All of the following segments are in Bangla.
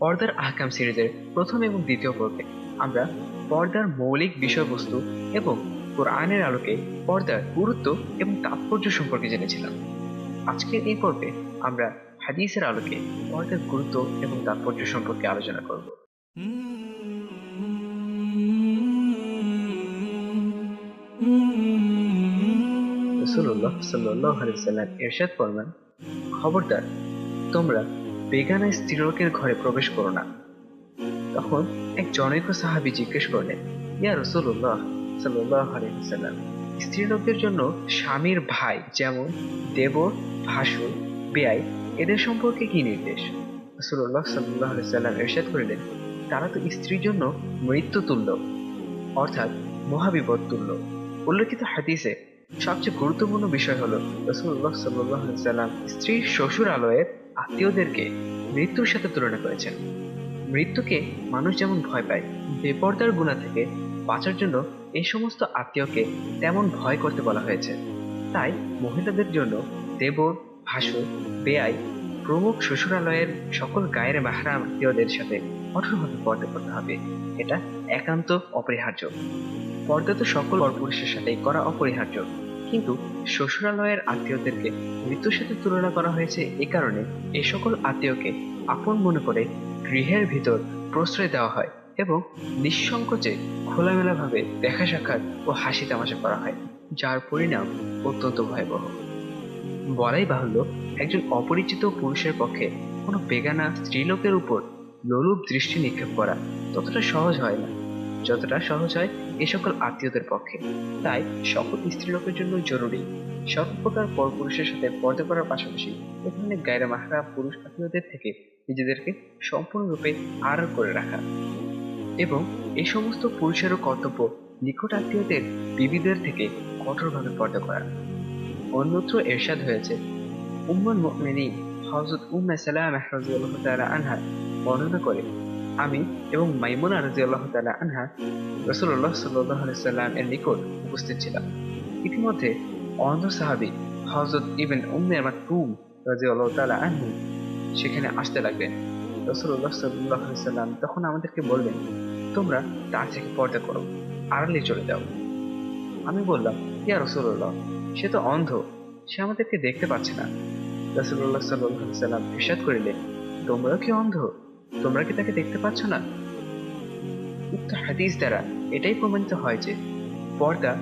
পর্দার আহকাম সিরিজের প্রথম এবং দ্বিতীয় পর্বে আমরা পর্দার মৌলিক বিষয়বস্তু এবং কোরআনের আলোকে পর্দার গুরুত্ব এবং তাৎপর্য সম্পর্কে জেনেছিলাম। আজকের এই পর্বে আমরা হাদিসের আলোকে পর্দার গুরুত্ব এবং তাৎপর্য সম্পর্কে আলোচনা করব। রাসূলুল্লাহ সাল্লাল্লাহু আলাইহি ওয়াসাল্লাম ইরশাদ ফরমান, খবরদার, তোমরা বেগানা স্ত্রীলোকের ঘরে প্রবেশ করো না। তখন এক জনৈক সাহাবী জিজ্ঞেস করলেন, ইয়া রাসূলুল্লাহ সাল্লাল্লাহু আলাইহি ওয়াসাল্লাম, স্ত্রীলোকদের জন্য স্বামীর ভাই যেমন দেবর, ভাসুর, বেয়াই এদের সম্পর্কে কি নির্দেশ? রাসূলুল্লাহ সাল্লাল্লাহু আলাইহি ওয়াসাল্লাম ইরশাদ করলেন, তারা তো স্ত্রীর জন্য মৃত্যু তুল্য, অর্থাৎ মহাবিপদ তুল্য। উল্লেখিত হাদিসে সবচেয়ে গুরুত্বপূর্ণ বিষয় হলো রাসূলুল্লাহ সাল্লাল্লাহু আলাইহি ওয়াসাল্লাম স্ত্রীর শ্বশুরালয়ের আত্মীয়দেরকে মৃত্যুর সাথে তুলনা করেছেন। মৃত্যুকে মানুষ যেমন ভয় পায়, বেপরদার গুনাহ থেকে বাঁচার জন্য এই সমস্ত আত্মীয়কে তেমন ভয় করতে বলা হয়েছে। তাই মহিলাদের জন্য দেবর, ভাসুর, বেয়াই প্রমুখ শ্বশুরালয়ের সকল গায়ের মাহরাম আত্মীয়দের সাথে কঠোরভাবে পর্দা করতে হবে। এটা একান্ত অপরিহার্য। পর্দা তো সকল পরপুরুষের সাথেই করা অপরিহার্য, কিন্তু শ্বশুরালয়ের আত্মীয়দেরকে মৃত্যুর সাথে তুলনা করা হয়েছে এ কারণে এই সকল আত্মীয়কে আপন মনে করে গৃহের ভিতর প্রশ্রয় দেওয়া হয় এবং নিঃসংকোচে খোলামেলাভাবে দেখা সাক্ষাৎ ও হাসি তামাশা করা হয়, যার পরিণাম অত্যন্ত ভয়াবহ। বলাই বাহুল্য, একজন অপরিচিত পুরুষের পক্ষে কোনো বেগানা স্ত্রীলোকের উপর লোলুপ দৃষ্টি নিক্ষেপ করা ততটা সহজ হয় না যতটা সহজ হয় এ সকল আত্মীয়দের পক্ষে। তাই সকল স্ত্রীলোকের জন্য জরুরি সর্বপ্রকার পরপুরুষের সাথে পর্দা করার পাশাপাশি এ ধরনের গায়রে মাহরাম পুরুষ আত্মীয়দের থেকে নিজেদেরকে সম্পূর্ণরূপে আড়াল করে রাখা। এবং এই সমস্ত পুরুষেরও কর্তব্য নিকট আত্মীয়দের বিবিদের থেকে কঠোরভাবে পর্দা করা। অন্যত্র ইরশাদ হয়েছে, উম্মুল মুমিনিন হযরত উম্মে সালামাহ রাদিয়াল্লাহু তাআলা আনহা বর্ণনা করে, আমি এবং মাইমুনা রাদিয়াল্লাহু তাআলা আনহা রাসূলুল্লাহ সাল্লাল্লাহু আলাইহি ওয়াসাল্লাম এর নিকট উপস্থিত ছিলাম। ইতিমধ্যে অন্ধ সাহাবী হযরত ইবনে উম্মে মাকতুম রাদিয়াল্লাহু তাআলা আনহু সেখানে আসতে লাগলেন। রাসূলুল্লাহ সাল্লাল্লাহু আলাইহি ওয়াসাল্লাম তখন আমাদেরকে বললেন, তোমরা তার থেকে পর্দা করো, আড়ালে চলে যাও। আমি বললাম, ইয়া রাসূলুল্লাহ, সে তো অন্ধ, সে আমাদেরকে দেখতে পাচ্ছে না। রাসূলুল্লাহ সাল্লাল্লাহু আলাইহি ওয়াসাল্লাম ইরশাদ করিলেন, তোমরাও কি অন্ধ? তোমরা কি তাকে দেখতে পাচ্ছ না? উক্ত হাদিস দ্বারা এটাই প্রমাণিত হয় যে পর্দা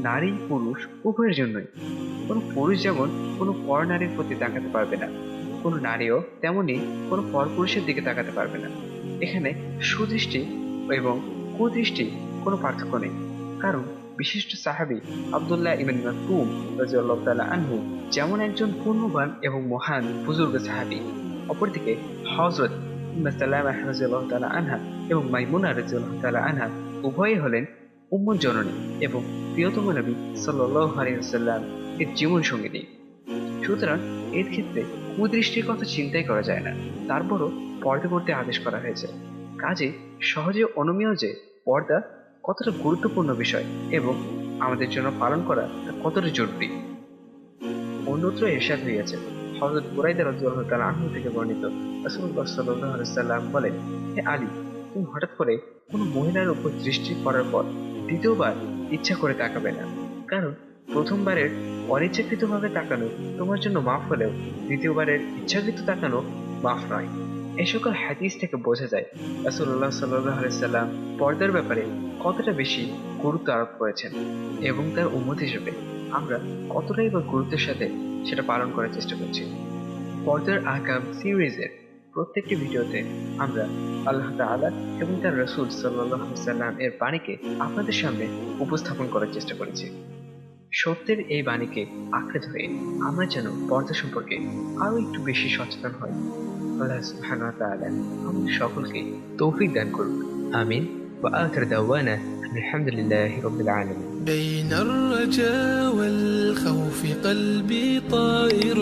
নারী পুরুষ উভয়ের জন্যই। কোনো পুরুষ যেমন কোনো পর নারীর প্রতি তাকাতে পারবে না, কোনো নারীও তেমনি কোনো পরপুরুষের দিকে তাকাতে পারবে না। এখানে সুদৃষ্টি এবং কুদৃষ্টি কোনো পার্থক্য নেই। কারণ বিশিষ্ট সাহাবী আব্দুল্লাহ ইবনে মাকতুম রাদিয়াল্লাহু তাআলা আনহু যেমন একজন পূর্ণবান এবং মহান বুজুর্গ সাহাবী, অপরদিকে হযরত উম্মে সালামাহ রাদিয়াল্লাহু তাআলা আনহা এবং মাইমুনা রাদিয়াল্লাহু তাআলা আনহা উভয়ই হলেন উম্মুল জননী এবং প্রিয়তম নবী সাল্লাল্লাহু আলাইহি ওয়াসাল্লাম এর জীবন সঙ্গিনী। সুতরাং এর ক্ষেত্রে কুদৃষ্টির কথা চিন্তাই করা যায় না, তারপরও পর্দা করতে আদেশ করা হয়েছে। কাজে সহজে অনুমেয় যে পর্দা কতটা গুরুত্বপূর্ণ বিষয় এবং আমাদের জন্য পালন করা কতটা জরুরি। অন্যত্র ইরশাদ হইয়াছে, হযরত বুরাইদা রাদিয়াল্লাহু তাআলা আনহু থেকে বর্ণিত, রাসূলুল্লাহ সাল্লাল্লাহু আলাইহি ওয়াসাল্লাম বলেন, হে আলী, তুমি হঠাৎ করে কোনো মহিলার উপর দৃষ্টি করার পর দ্বিতীয়বার ইচ্ছা করে তাকাবে না। কারণ প্রথমবারের অনিচ্ছাকৃতভাবে তাকানো তোমার জন্য মাফ হলেও দ্বিতীয়বারের ইচ্ছাকৃত তাকানো মাফ নয়। এই সকল হাদিস থেকে বোঝা যায় রাসূলুল্লাহ সাল্লাল্লাহু আলাইহি ওয়াসাল্লাম পর্দার ব্যাপারে কতটা বেশি গুরুত্ব আরোপ করেছেন এবং তার উম্মত হিসেবে আমরা কতটাই বা গুরুত্বের সাথে সেটা পালন করার চেষ্টা করছি। পর্দার আহকাম সিরিজের প্রত্যেকটি ভিডিওতে আমরা আল্লাহ তাআলা এবং তার রাসূল সাল্লাল্লাহু আলাইহি ওয়াসাল্লাম এর বাণীকে আপনাদের সামনে উপস্থাপন করার চেষ্টা করেছি। সত্যের এই বাণীকে আঁকড়ে ধরে আমরা যেন পর্দা সম্পর্কে আরো একটু বেশি সচেতন হই। আল্লাহ সুবহানাহু ওয়া তাআলা আমাদের সকলকে তৌফিক দান করুন। আমিন। ওয়া আখির দাওয়ানা আলহামদুলিল্লাহি রাব্বিল আলামিন। بين الرجاء والخوف قلبي طائر